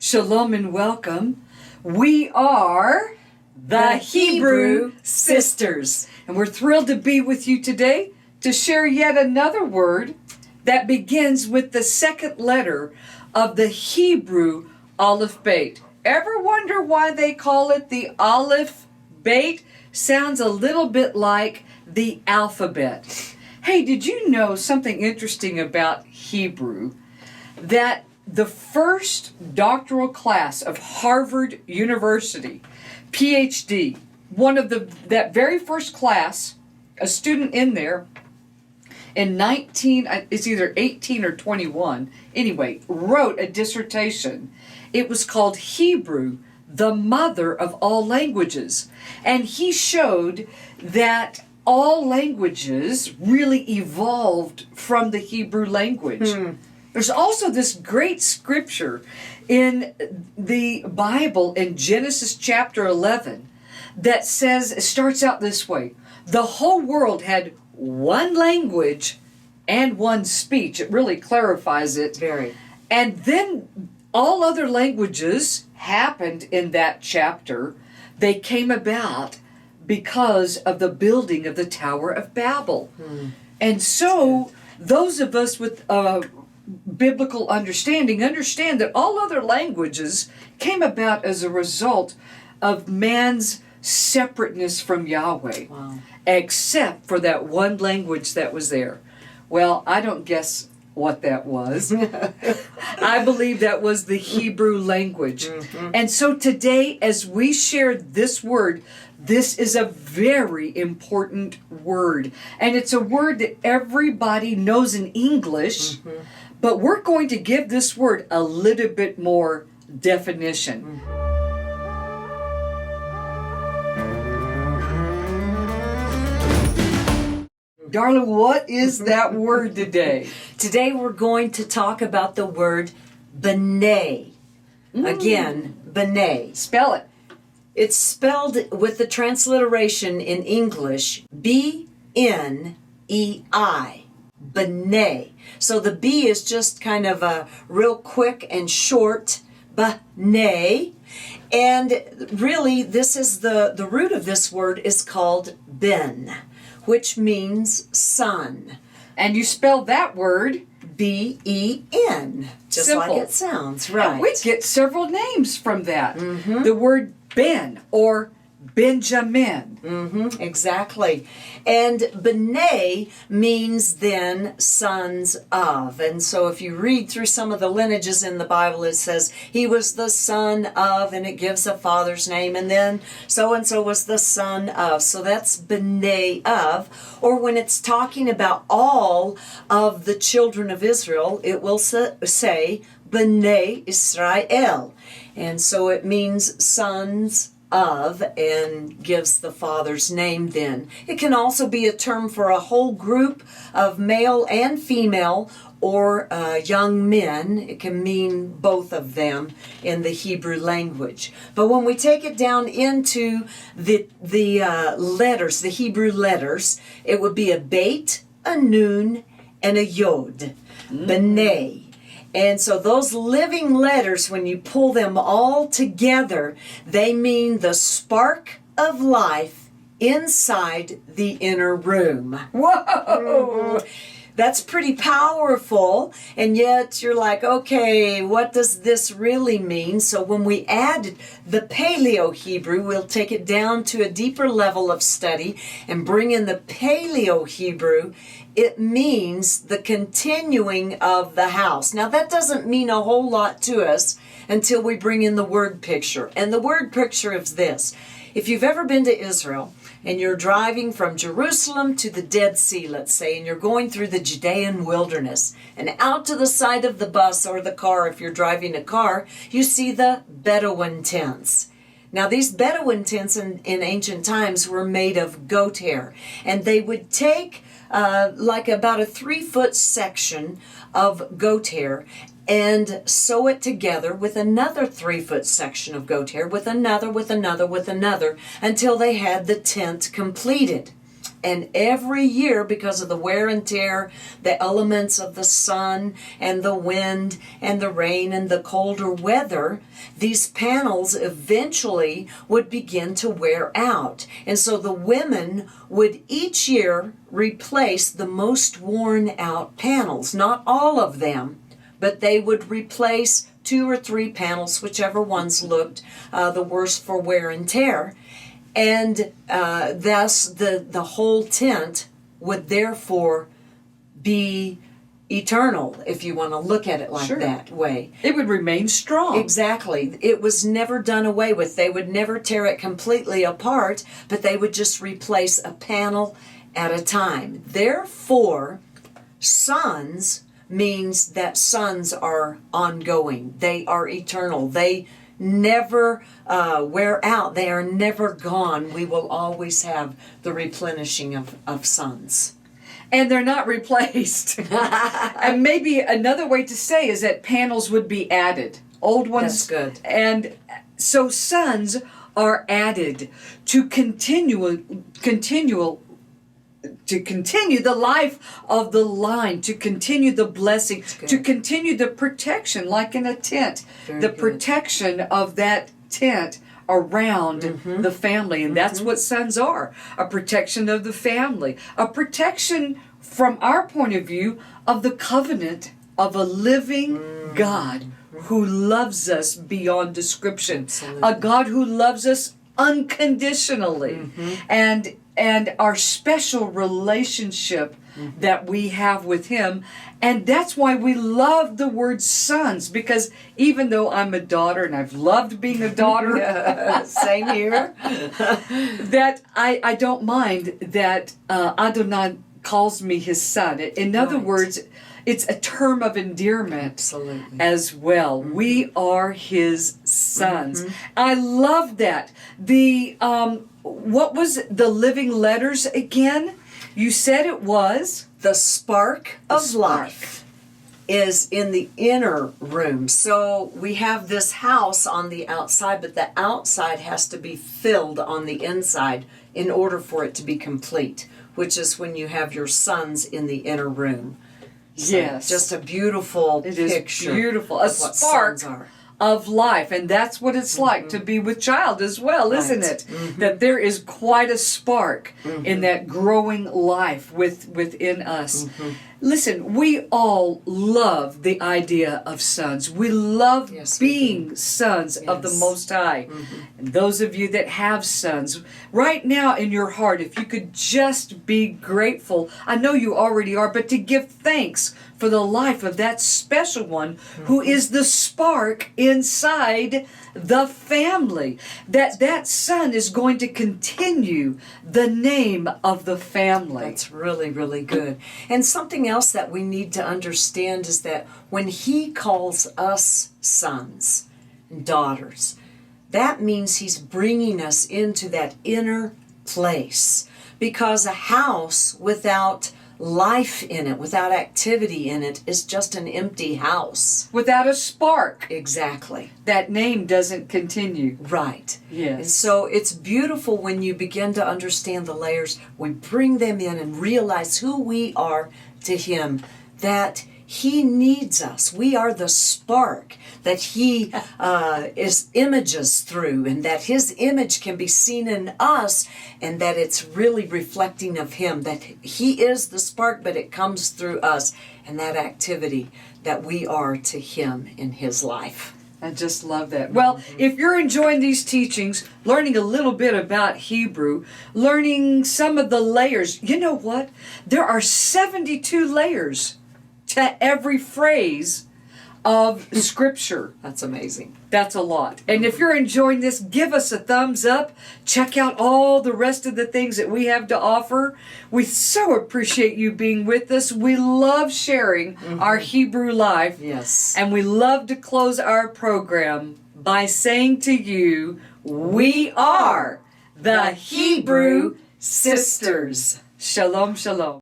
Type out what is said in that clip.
Shalom and welcome. We are the Hebrew Sisters. And we're thrilled to be with you today to share yet another word that begins with the second letter of the Hebrew alphabet. Ever wonder why they call it the alphabet? Sounds a little bit like the alphabet. Hey, did you know something interesting about Hebrew? That the first doctoral class of Harvard University, PhD, that very first class, a student in there, in it's either 18 or 21, anyway, wrote a dissertation. It was called Hebrew, the Mother of All Languages. And he showed that all languages really evolved from the Hebrew language. There's also this great scripture in the Bible in Genesis chapter 11 that says, it starts out this way: the whole world had one language and one speech. It really clarifies it. Very. And then all other languages happened in that chapter. They came about because of the building of the Tower of Babel. And so those of us with biblical understand that all other languages came about as a result of man's separateness from Yahweh. Wow. Except for that one language that was there. Well, I don't guess what that was. I believe that was the Hebrew language. And so today, as we share this word, this is a very important word. And it's a word that everybody knows in English, but we're going to give this word a little bit more definition. Darla, what is that word today? Today we're going to talk about the word Bnei. Again, Bnei. Spell it. It's spelled with the transliteration in English, B-N-E-I. Bnei. So the B is just kind of a real quick and short Bnei. And really, this is the root of this word is called Ben, which means son. And you spell that word B-E-N, just simple. like it sounds, right? And we get several names from that. The word Ben or Benjamin. Exactly. And Bnei means then sons of. And so if you read through some of the lineages in the Bible, it says he was the son of, and it gives a father's name, and then so-and-so was the son of. So that's Bnei of. Or when it's talking about all of the children of Israel, it will say Bnei Israel. And so it means sons of, and gives the father's name then. It can also be a term for a whole group of male and female or young men. It can mean both of them in the Hebrew language. But when we take it down into the letters, the Hebrew letters, it would be a Beit, a Nun, and a Yod. Bnei. And so those living letters, when you pull them all together, they mean the spark of life inside the inner room. Whoa! That's pretty powerful, and yet you're like, okay, what does this really mean? So when we add the Paleo-Hebrew, we'll take it down to a deeper level of study and bring in the Paleo-Hebrew. It means the continuing of the house. Now that doesn't mean a whole lot to us until we bring in the word picture. And the word picture is this. If you've ever been to Israel and you're driving from Jerusalem to the Dead Sea, let's say, and you're going through the Judean wilderness, and out to the side of the bus or the car, if you're driving a car, you see the Bedouin tents. Now, these Bedouin tents in ancient times were made of goat hair, and they would take like about a 3-foot section of goat hair and sew it together with another 3-foot section of goat hair, with another, until they had the tent completed. And every year, because of the wear and tear, the elements of the sun and the wind and the rain and the colder weather, these panels eventually would begin to wear out. And so the women would each year replace the most worn out panels. Not all of them, but they would replace 2 or 3 panels, whichever ones looked the worst for wear and tear. And thus the whole tent would therefore be eternal, if you want to look at it like that way. It would remain strong. Exactly. It was never done away with. They would never tear it completely apart, but they would just replace a panel at a time. Therefore, sons means that sons are ongoing. They are eternal. They never wear out. They are never gone. We will always have the replenishing of sons. And they're not replaced. And maybe another way to say is that panels would be added. Old ones. That's good. And so sons are added to continue the life of the line, to continue the blessing, to continue the protection, like in a tent. The protection of that tent around the family. And that's what sons are. A protection of the family. A protection, from our point of view, of the covenant of a living God who loves us beyond description. Absolutely. A God who loves us unconditionally. And our special relationship that we have with Him. And that's why we love the word sons, because even though I'm a daughter and I've loved being a daughter, same here, that I don't mind that Adonai calls me his son. In other words, it's a term of endearment as well. We are his sons. I love that. The what was the living letters again? You said it was the spark of life is in the inner room. So we have this house on the outside, but the outside has to be filled on the inside in order for it to be complete, which is when you have your sons in the inner room. So yes, just a beautiful picture. It is beautiful. A spark of life. And that's what it's like to be with child as well, isn't it? That there is quite a spark in that growing life within us. Listen, we all love the idea of sons. We love being sons of the Most High. And those of you that have sons, right now in your heart, if you could just be grateful, I know you already are, but to give thanks for the life of that special one who is the spark inside the family. That son is going to continue the name of the family. That's really, really good. And something else that we need to understand is that when he calls us sons and daughters, that means he's bringing us into that inner place. Because a house without life in it, without activity in it, is just an empty house. Without a spark. Exactly. That name doesn't continue. Right. Yes. And so it's beautiful when you begin to understand the layers. We bring them in and realize who we are to him, that he needs us. We are the spark that he is images through, and that his image can be seen in us, and that it's really reflecting of him, that he is the spark, but it comes through us, and that activity that we are to him in his life. I just love that. Well, if you're enjoying these teachings, learning a little bit about Hebrew, learning some of the layers, you know what? There are 72 layers to every phrase of Scripture. That's amazing. That's a lot. And if you're enjoying this, give us a thumbs up. Check out all the rest of the things that we have to offer. We so appreciate you being with us. We love sharing our Hebrew life. Yes. And we love to close our program by saying to you, we are the Hebrew Sisters. Shalom, shalom.